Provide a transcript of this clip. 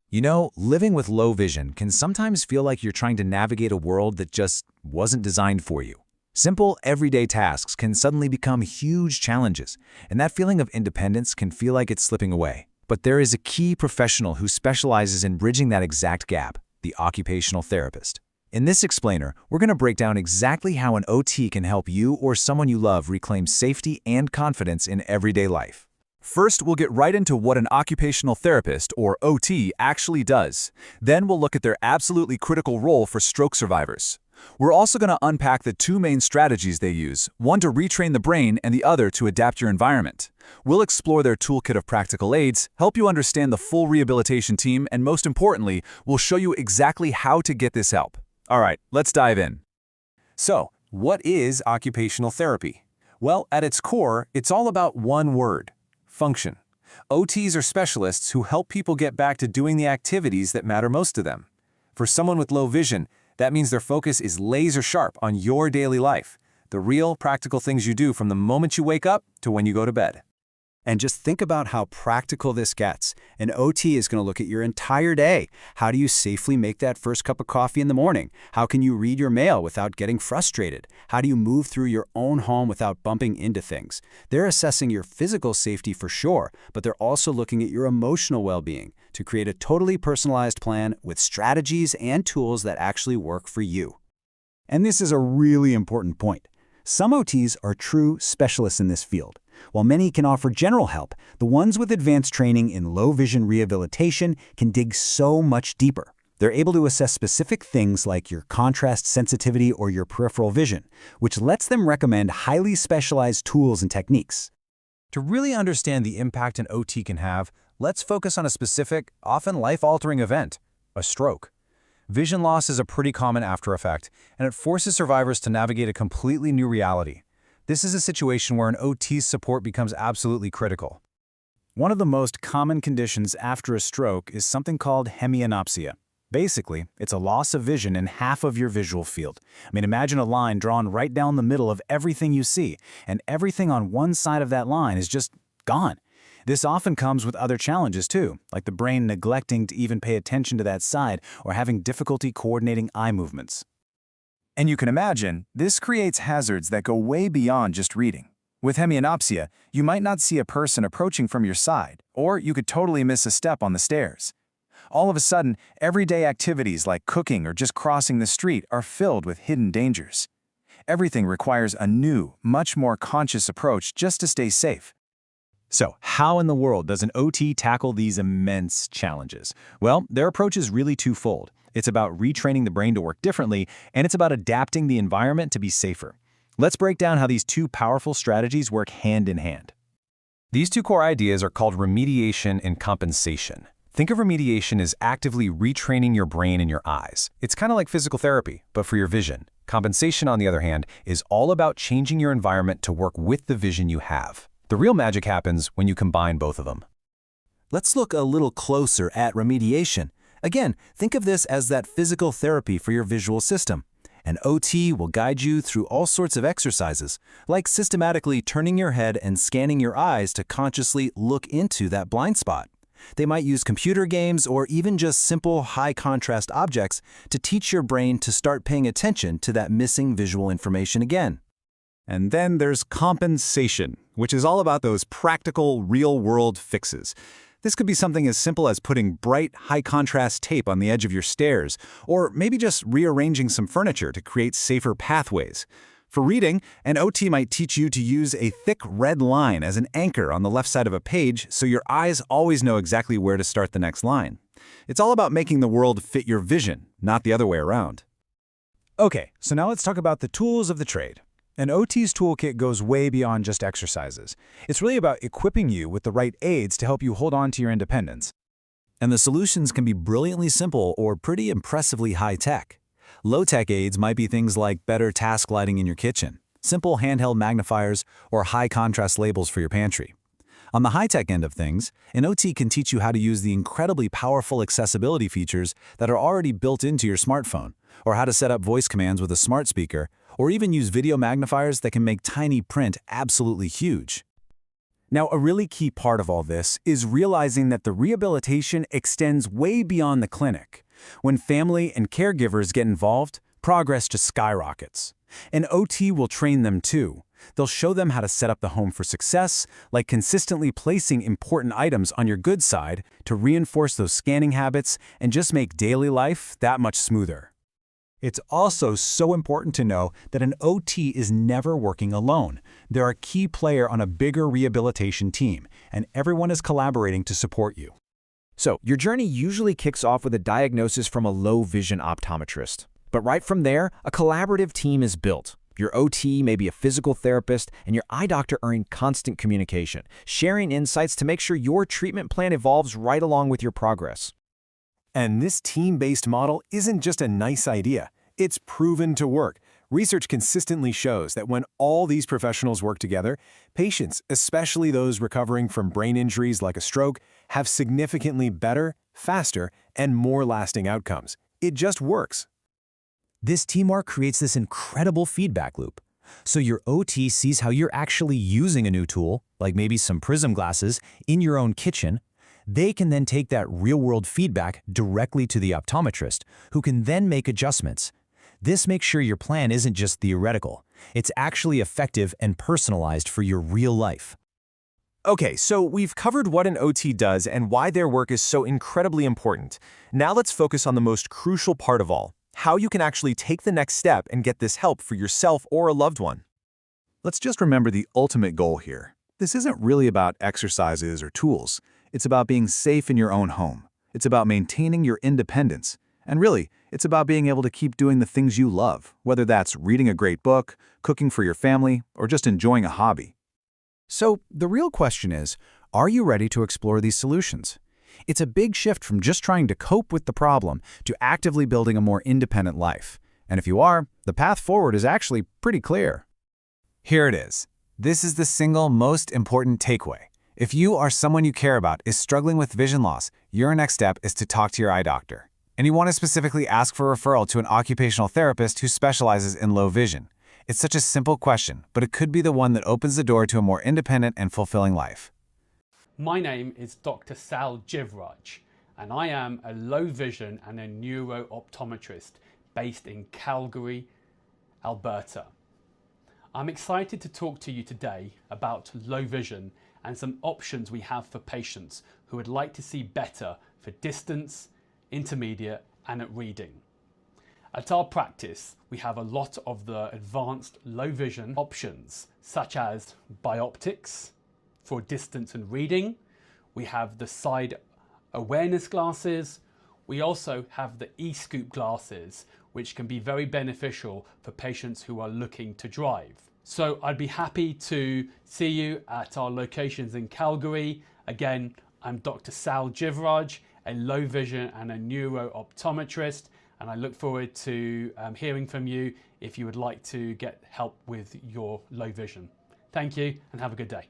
You know, living with low vision can sometimes feel like you're trying to navigate a world that just wasn't designed for you. Simple, everyday tasks can suddenly become huge challenges, and that feeling of independence can feel like it's slipping away. But there is a key professional who specializes in bridging that exact gap, the occupational therapist. In this explainer, we're going to break down exactly how an OT can help you or someone you love reclaim safety and confidence in everyday life. First, we'll get right into what an occupational therapist, or OT, actually does. Then we'll look at their absolutely critical role for stroke survivors. We're also going to unpack the two main strategies they use, one to retrain the brain and the other to adapt your environment. We'll explore their toolkit of practical aids, help you understand the full rehabilitation team, and most importantly, we'll show you exactly how to get this help. All right, let's dive in. So, what is occupational therapy? Well, at its core, it's all about one word: function. OTs are specialists who help people get back to doing the activities that matter most to them. For someone with low vision, that means their focus is laser sharp on your daily life, the real, practical things you do from the moment you wake up to when you go to bed. And just think about how practical this gets. An OT is going to look at your entire day. How do you safely make that first cup of coffee in the morning? How can you read your mail without getting frustrated? How do you move through your own home without bumping into things? They're assessing your physical safety for sure, but they're also looking at your emotional well-being to create a totally personalized plan with strategies and tools that actually work for you. And this is a really important point. Some OTs are true specialists in this field. While many can offer general help, the ones with advanced training in low-vision rehabilitation can dig so much deeper. They're able to assess specific things like your contrast sensitivity or your peripheral vision, which lets them recommend highly specialized tools and techniques. To really understand the impact an OT can have, let's focus on a specific, often life-altering event: a stroke. Vision loss is a pretty common after effect, and it forces survivors to navigate a completely new reality. This is a situation where an OT's support becomes absolutely critical. One of the most common conditions after a stroke is something called hemianopsia. Basically, it's a loss of vision in half of your visual field. Imagine a line drawn right down the middle of everything you see, and everything on one side of that line is just gone. This often comes with other challenges too, like the brain neglecting to even pay attention to that side or having difficulty coordinating eye movements. And you can imagine, this creates hazards that go way beyond just reading. With hemianopsia, you might not see a person approaching from your side, or you could totally miss a step on the stairs. All of a sudden, everyday activities like cooking or just crossing the street are filled with hidden dangers. Everything requires a new, much more conscious approach just to stay safe. So, how in the world does an OT tackle these immense challenges? Well, their approach is really twofold. It's about retraining the brain to work differently, and it's about adapting the environment to be safer. Let's break down how these two powerful strategies work hand in hand. These two core ideas are called remediation and compensation. Think of remediation as actively retraining your brain and your eyes. It's kind of like physical therapy, but for your vision. Compensation, on the other hand, is all about changing your environment to work with the vision you have. The real magic happens when you combine both of them. Let's look a little closer at remediation. Again, think of this as that physical therapy for your visual system. An OT will guide you through all sorts of exercises, like systematically turning your head and scanning your eyes to consciously look into that blind spot. They might use computer games or even just simple high-contrast objects to teach your brain to start paying attention to that missing visual information again. And then there's compensation, which is all about those practical, real-world fixes. This could be something as simple as putting bright, high-contrast tape on the edge of your stairs, or maybe just rearranging some furniture to create safer pathways. For reading, an OT might teach you to use a thick red line as an anchor on the left side of a page so your eyes always know exactly where to start the next line. It's all about making the world fit your vision, not the other way around. Okay, so now let's talk about the tools of the trade. An OT's toolkit goes way beyond just exercises. It's really about equipping you with the right aids to help you hold on to your independence. And the solutions can be brilliantly simple or pretty impressively high-tech. Low-tech aids might be things like better task lighting in your kitchen, simple handheld magnifiers, or high-contrast labels for your pantry. On the high-tech end of things, an OT can teach you how to use the incredibly powerful accessibility features that are already built into your smartphone, or how to set up voice commands with a smart speaker, or even use video magnifiers that can make tiny print absolutely huge. Now, a really key part of all this is realizing that the rehabilitation extends way beyond the clinic. When family and caregivers get involved, progress just skyrockets. An OT will train them too. They'll show them how to set up the home for success, like consistently placing important items on your good side to reinforce those scanning habits and just make daily life that much smoother. It's also so important to know that an OT is never working alone. They're a key player on a bigger rehabilitation team, and everyone is collaborating to support you. So, your journey usually kicks off with a diagnosis from a low-vision optometrist. But right from there, a collaborative team is built. Your OT may be a physical therapist, and your eye doctor are in constant communication, sharing insights to make sure your treatment plan evolves right along with your progress. And this team-based model isn't just a nice idea. It's proven to work. Research consistently shows that when all these professionals work together, patients, especially those recovering from brain injuries like a stroke, have significantly better, faster, and more lasting outcomes. It just works. This teamwork creates this incredible feedback loop. So your OT sees how you're actually using a new tool, like maybe some prism glasses, in your own kitchen. They can then take that real-world feedback directly to the optometrist, who can then make adjustments. This makes sure your plan isn't just theoretical. It's actually effective and personalized for your real life. Okay, so we've covered what an OT does and why their work is so incredibly important. Now let's focus on the most crucial part of all, how you can actually take the next step and get this help for yourself or a loved one. Let's just remember the ultimate goal here. This isn't really about exercises or tools. It's about being safe in your own home. It's about maintaining your independence. And really, it's about being able to keep doing the things you love, whether that's reading a great book, cooking for your family, or just enjoying a hobby. So the real question is, are you ready to explore these solutions? It's a big shift from just trying to cope with the problem to actively building a more independent life. And if you are, the path forward is actually pretty clear. Here it is. This is the single most important takeaway. If you or someone you care about is struggling with vision loss, your next step is to talk to your eye doctor. And you want to specifically ask for a referral to an occupational therapist who specializes in low vision. It's such a simple question, but it could be the one that opens the door to a more independent and fulfilling life. My name is Dr Sal, and I am a low vision and a neuro-optometrist based in Calgary, Alberta. I'm excited to talk to you today about low vision and some options we have for patients who would like to see better for distance, intermediate, and at reading. At our practice, we have a lot of the advanced low vision options, such as bioptics for distance and reading. We have the side awareness glasses. We also have the e-scoop glasses, which can be very beneficial for patients who are looking to drive. So I'd be happy to see you at our locations in Calgary. Again, I'm Dr Sal, a low vision and a neuro-optometrist, and I look forward to hearing from you if you would like to get help with your low vision. Thank you and have a good day.